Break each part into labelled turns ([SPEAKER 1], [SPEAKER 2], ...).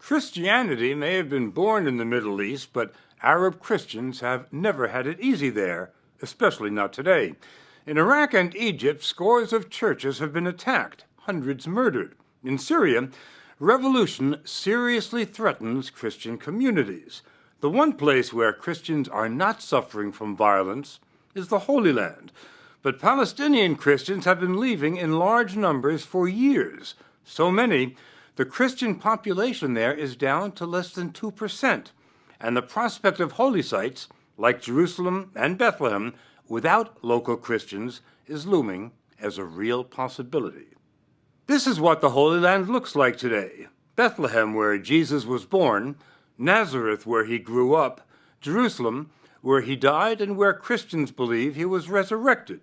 [SPEAKER 1] Christianity may have been born in the Middle East, but Arab Christians have never had it easy there, especially not today. In Iraq and Egypt, scores of churches have been attacked, hundreds murdered. In Syria, revolution seriously threatens Christian communities. The one place where Christians are not suffering from violence is the Holy Land. But Palestinian Christians have been leaving in large numbers for years. So many, the Christian population there is down to less than 2%. And the prospect of holy sites, like Jerusalem and Bethlehem, without local Christians is looming as a real possibility. This is what the Holy Land looks like today. Bethlehem, where Jesus was born, Nazareth, where he grew up, Jerusalem, where he died and where Christians believe he was resurrected.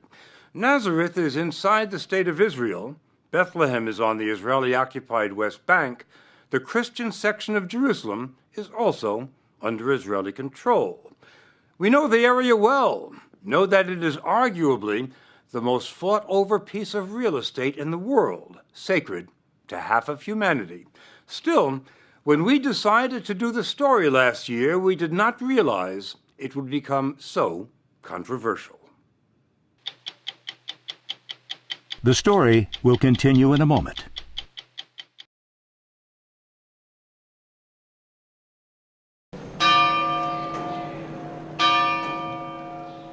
[SPEAKER 1] Nazareth is inside the state of Israel. Bethlehem is on the Israeli-occupied West Bank. The Christian section of Jerusalem is also under Israeli control. We know the area well, know that it is arguably the most fought-over piece of real estate in the world, sacred to half of humanity. Still, when we decided to do the story last year, we did not realize it would become so controversial.
[SPEAKER 2] The story will continue in a moment.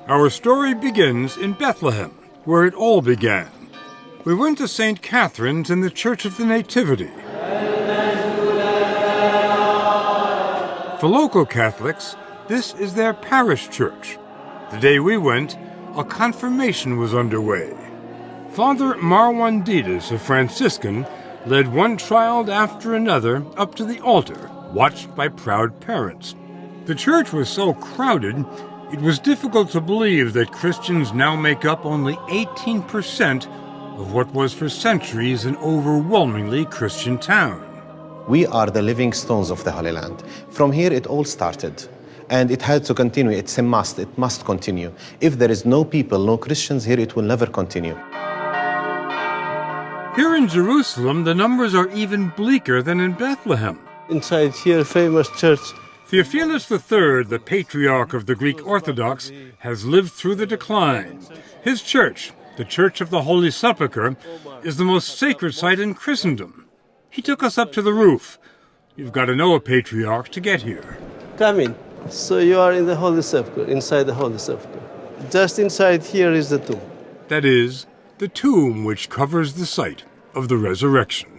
[SPEAKER 1] Our story begins in Bethlehem, where it all began. We went to St. Catherine's in the Church of the Nativity. For local Catholics, this is their parish church. The day we went, a confirmation was underway. Father Marwan Didas, a Franciscan, led one child after another up to the altar, watched by proud parents. The church was so crowded, it was difficult to believe that Christians now make up only 18% of what was for centuries an overwhelmingly Christian town.
[SPEAKER 3] We are the living stones of the Holy Land. From here it all started, and it had to continue. It's a must. It must continue. If there is no people, no Christians here, it will never continue.
[SPEAKER 1] Here in Jerusalem, the numbers are even bleaker than in Bethlehem.
[SPEAKER 4] Inside here, famous church.
[SPEAKER 1] Theophilus III, the patriarch of the Greek Orthodox, has lived through the decline. His church, the Church of the Holy Sepulchre, is the most sacred site in Christendom. He took us up to the roof. You've got to know a patriarch to get here.
[SPEAKER 4] Come in. So you are in the Holy Sepulchre, inside the Holy Sepulchre. Just inside here is the tomb.
[SPEAKER 1] That is, the tomb which covers the site of the resurrection.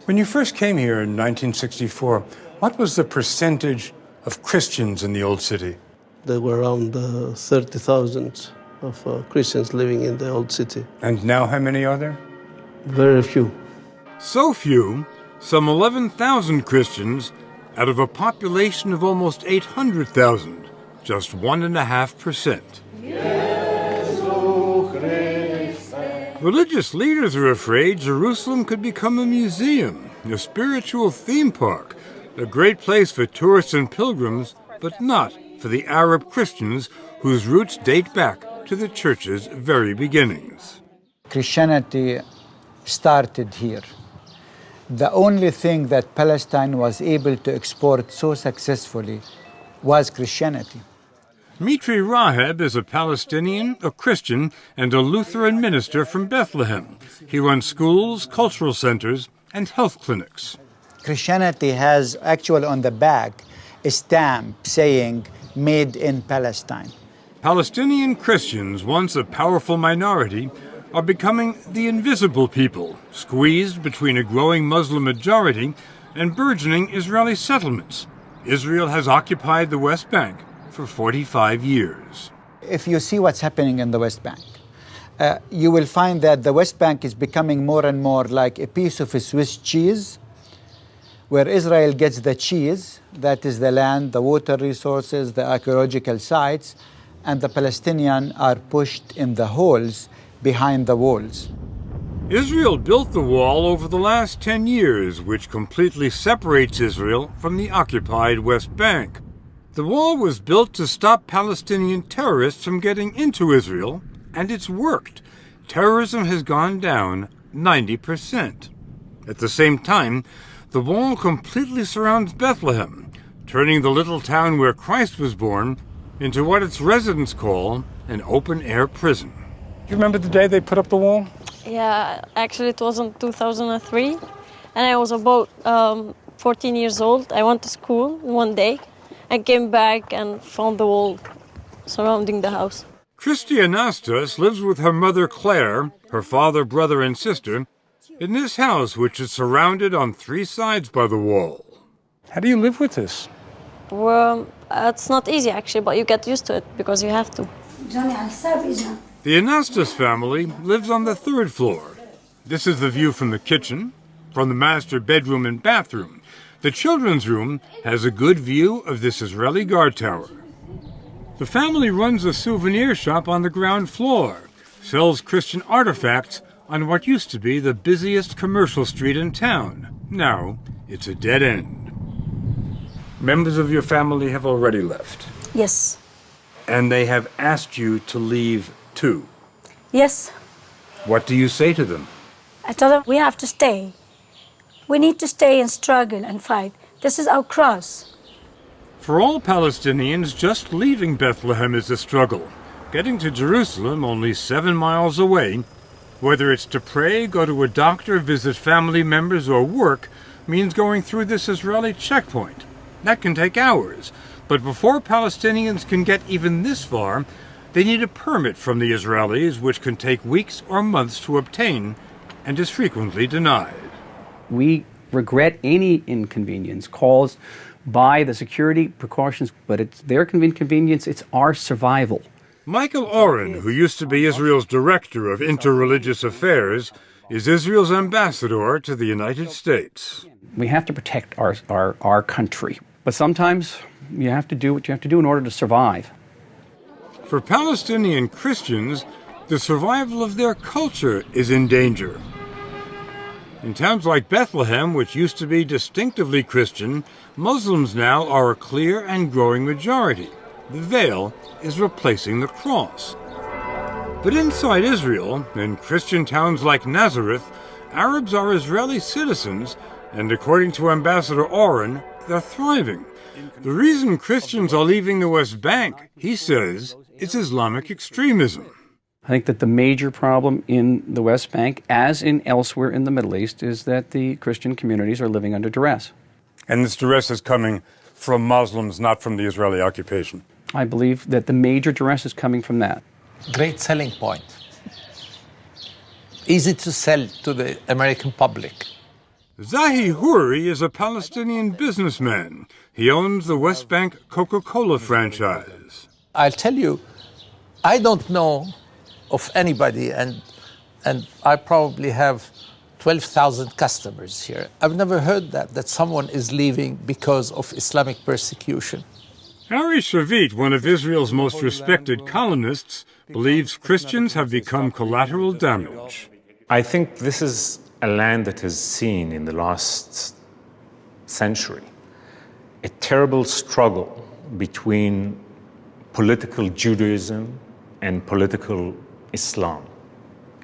[SPEAKER 1] When you first came here in 1964, what was the percentage of Christians in the old city?
[SPEAKER 4] There were around 30,000 of Christians living in the old city.
[SPEAKER 1] And now how many are there?
[SPEAKER 4] Very few.
[SPEAKER 1] So few, some 11,000 Christians out of a population of almost 800,000, just 1.5%. Religious leaders are afraid Jerusalem could become a museum, a spiritual theme park, a great place for tourists and pilgrims, but not for the Arab Christians whose roots date back to the church's very beginnings.
[SPEAKER 5] Christianity started here. The only thing that Palestine was able to export so successfully was Christianity.
[SPEAKER 1] Mitri Raheb is a Palestinian, a Christian, and a Lutheran minister from Bethlehem. He runs schools, cultural centers, and health clinics.
[SPEAKER 5] Christianity has actually on the back a stamp saying, "Made in Palestine."
[SPEAKER 1] Palestinian Christians, once a powerful minority, are becoming the invisible people, squeezed between a growing Muslim majority and burgeoning Israeli settlements. Israel has occupied the West Bank for 45 years.
[SPEAKER 5] If you see what's happening in the West Bank, you will find that the West Bank is becoming more and more like a piece of a Swiss cheese, where Israel gets the cheese, that is the land, the water resources, the archaeological sites, and the Palestinians are pushed in the holes behind the walls.
[SPEAKER 1] Israel built the wall over the last 10 years, which completely separates Israel from the occupied West Bank. The wall was built to stop Palestinian terrorists from getting into Israel, and it's worked. Terrorism has gone down 90%. At the same time, the wall completely surrounds Bethlehem, turning the little town where Christ was born into what its residents call an open-air prison. Do you remember the day they put up the wall?
[SPEAKER 6] Yeah, actually it was in 2003, and I was about 14 years old. I went to school one day. I came back and found the wall surrounding the house.
[SPEAKER 1] Christy Anastas lives with her mother Claire, her father, brother, and sister in this house, which is surrounded on 3 sides by the wall. How do you live with this?
[SPEAKER 6] Well, it's not easy actually, but you get used to it because you have to.
[SPEAKER 1] The Anastas family lives on the 3rd floor. This is the view from the kitchen, from the master bedroom and bathroom. The children's room has a good view of this Israeli guard tower. The family runs a souvenir shop on the ground floor, sells Christian artifacts on what used to be the busiest commercial street in town. Now, it's a dead end. Members of your family have already left.
[SPEAKER 7] Yes.
[SPEAKER 1] And they have asked you to leave too.
[SPEAKER 7] Yes.
[SPEAKER 1] What do you say to them?
[SPEAKER 7] I told them we have to stay. We need to stay and struggle and fight. This is our cross.
[SPEAKER 1] For all Palestinians, just leaving Bethlehem is a struggle. Getting to Jerusalem, only 7 miles away, whether it's to pray, go to a doctor, visit family members, or work, means going through this Israeli checkpoint. That can take hours. But before Palestinians can get even this far, they need a permit from the Israelis, which can take weeks or months to obtain and is frequently denied.
[SPEAKER 8] We regret any inconvenience caused by the security precautions, but it's their inconvenience, it's our survival.
[SPEAKER 1] Michael Oren, who used to be Israel's director of interreligious affairs, is Israel's ambassador to the United States.
[SPEAKER 8] We have to protect our country, but sometimes you have to do what you have to do in order to survive.
[SPEAKER 1] For Palestinian Christians, the survival of their culture is in danger. In towns like Bethlehem, which used to be distinctively Christian, Muslims now are a clear and growing majority. The veil is replacing the cross. But inside Israel, in Christian towns like Nazareth, Arabs are Israeli citizens, and according to Ambassador Oren, they're thriving. The reason Christians are leaving the West Bank, he says, is Islamic extremism.
[SPEAKER 8] I think that the major problem in the West Bank, as in elsewhere in the Middle East, is that the Christian communities are living under duress.
[SPEAKER 1] And this duress is coming from Muslims, not from the Israeli occupation.
[SPEAKER 8] I believe that the major duress is coming from that.
[SPEAKER 9] Great selling point. Easy to sell to the American public.
[SPEAKER 1] Zahi Houri is a Palestinian businessman. He owns the West Bank Coca-Cola franchise.
[SPEAKER 9] I'll tell you, I don't know of anybody, and I probably have 12,000 customers here. I've never heard that someone is leaving because of Islamic persecution.
[SPEAKER 1] Harry Shavit, one of Israel's most respected columnists, believes Christians have become collateral damage.
[SPEAKER 10] I think this is a land that has seen in the last century a terrible struggle between political Judaism and political Islam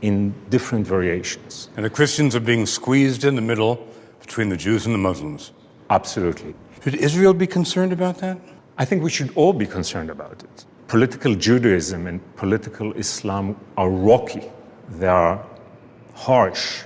[SPEAKER 10] in different variations.
[SPEAKER 1] And the Christians are being squeezed in the middle between the Jews and the Muslims.
[SPEAKER 10] Absolutely.
[SPEAKER 1] Should Israel be concerned about that?
[SPEAKER 10] I think we should all be concerned about it. Political Judaism and political Islam are rocky. They are harsh.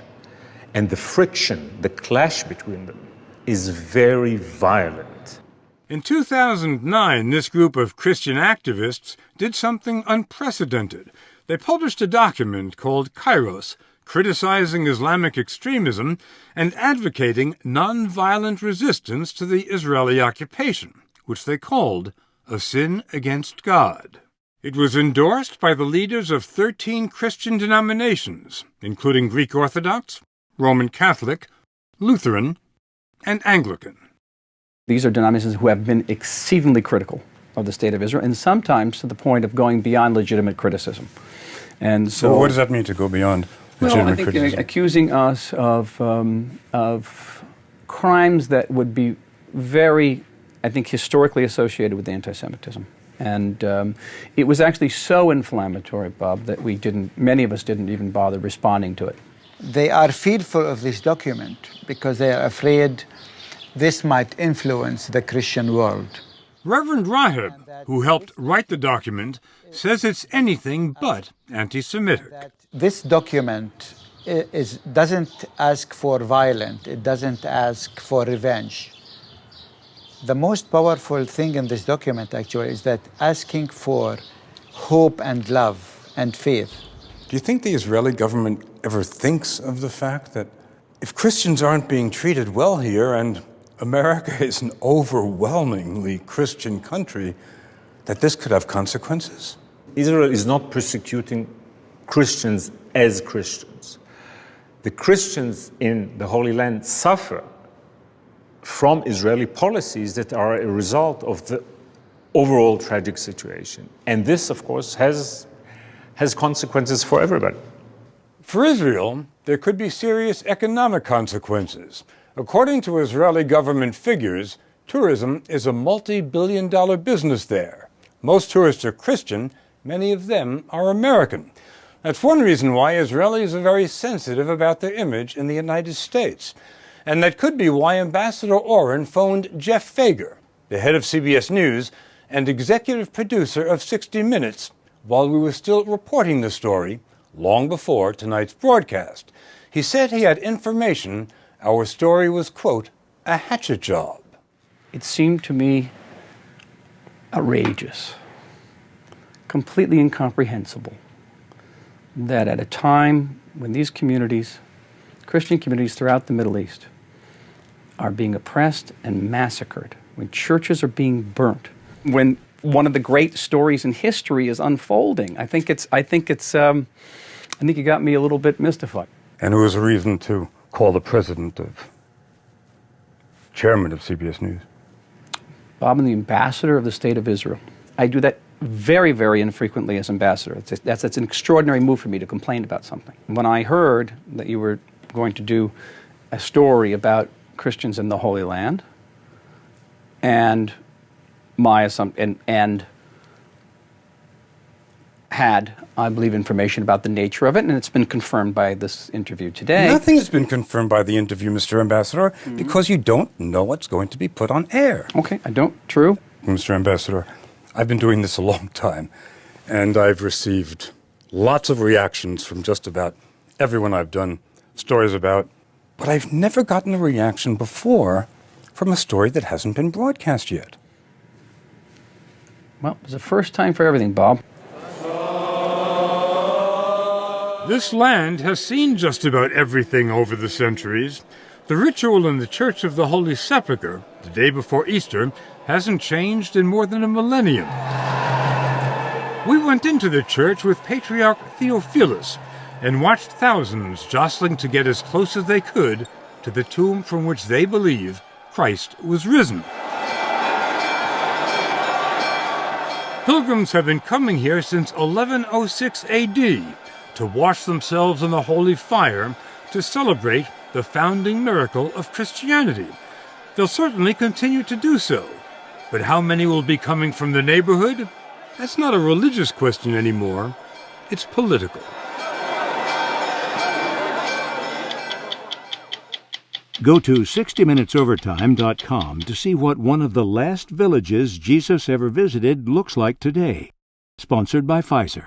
[SPEAKER 10] And the friction, the clash between them is very violent.
[SPEAKER 1] In 2009, this group of Christian activists did something unprecedented. They published a document called Kairos, criticizing Islamic extremism and advocating nonviolent resistance to the Israeli occupation, which they called a sin against God. It was endorsed by the leaders of 13 Christian denominations, including Greek Orthodox, Roman Catholic, Lutheran, and Anglican.
[SPEAKER 8] These are denominations who have been exceedingly critical of the state of Israel, and sometimes to the point of going beyond legitimate criticism. And so,
[SPEAKER 1] what does that mean, to go beyond legitimate criticism?
[SPEAKER 8] Accusing us of crimes that would be very, I think, historically associated with anti-Semitism. And it was actually so inflammatory, Bob, that many of us didn't even bother responding to it.
[SPEAKER 5] they are fearful of this document because they are afraid this might influence the Christian world.
[SPEAKER 1] Reverend Rahib, who helped write the document, says it's anything but anti-Semitic.
[SPEAKER 5] This document doesn't ask for violence, it doesn't ask for revenge. The most powerful thing in this document, actually, is that asking for hope and love and faith.
[SPEAKER 1] Do you think the Israeli government ever thinks of the fact that if Christians aren't being treated well here, and America is an overwhelmingly Christian country, that this could have consequences?
[SPEAKER 10] Israel is not persecuting Christians as Christians. The Christians in the Holy Land suffer from Israeli policies that are a result of the overall tragic situation. And this, of course, has consequences for everybody.
[SPEAKER 1] For Israel, there could be serious economic consequences. According to Israeli government figures, tourism is a multi-billion-dollar business there. Most tourists are Christian, many of them are American. That's one reason why Israelis are very sensitive about their image in the United States. And that could be why Ambassador Oren phoned Jeff Fager, the head of CBS News and executive producer of 60 Minutes, while we were still reporting the story, long before tonight's broadcast. He said he had information our story was, quote, a hatchet job.
[SPEAKER 8] It seemed to me outrageous, completely incomprehensible, that at a time when these communities, Christian communities throughout the Middle East, are being oppressed and massacred, when churches are being burnt, when one of the great stories in history is unfolding, I think you got me a little bit mystified.
[SPEAKER 1] And it was a reason to call the chairman of CBS News.
[SPEAKER 8] Bob, I'm the ambassador of the State of Israel. I do that very, very infrequently as ambassador. That's an extraordinary move for me to complain about something. When I heard that you were going to do a story about Christians in the Holy Land, and my assumption, and had, I believe, information about the nature of it, and it's been confirmed by this interview today.
[SPEAKER 1] Nothing has been confirmed by the interview, Mr. Ambassador, because you don't know what's going to be put on air.
[SPEAKER 8] Okay, I don't. True.
[SPEAKER 1] Mr. Ambassador, I've been doing this a long time, and I've received lots of reactions from just about everyone I've done stories about, but I've never gotten a reaction before from a story that hasn't been broadcast yet.
[SPEAKER 8] Well, it's the first time for everything, Bob.
[SPEAKER 1] This land has seen just about everything over the centuries. The ritual in the Church of the Holy Sepulchre, the day before Easter, hasn't changed in more than a millennium. We went into the church with Patriarch Theophilus and watched thousands jostling to get as close as they could to the tomb from which they believe Christ was risen. Pilgrims have been coming here since 1106 A.D. to wash themselves in the holy fire to celebrate the founding miracle of Christianity. They'll certainly continue to do so. But how many will be coming from the neighborhood? That's not a religious question anymore. It's political.
[SPEAKER 2] Go to 60minutesovertime.com to see what one of the last villages Jesus ever visited looks like today. Sponsored by Pfizer.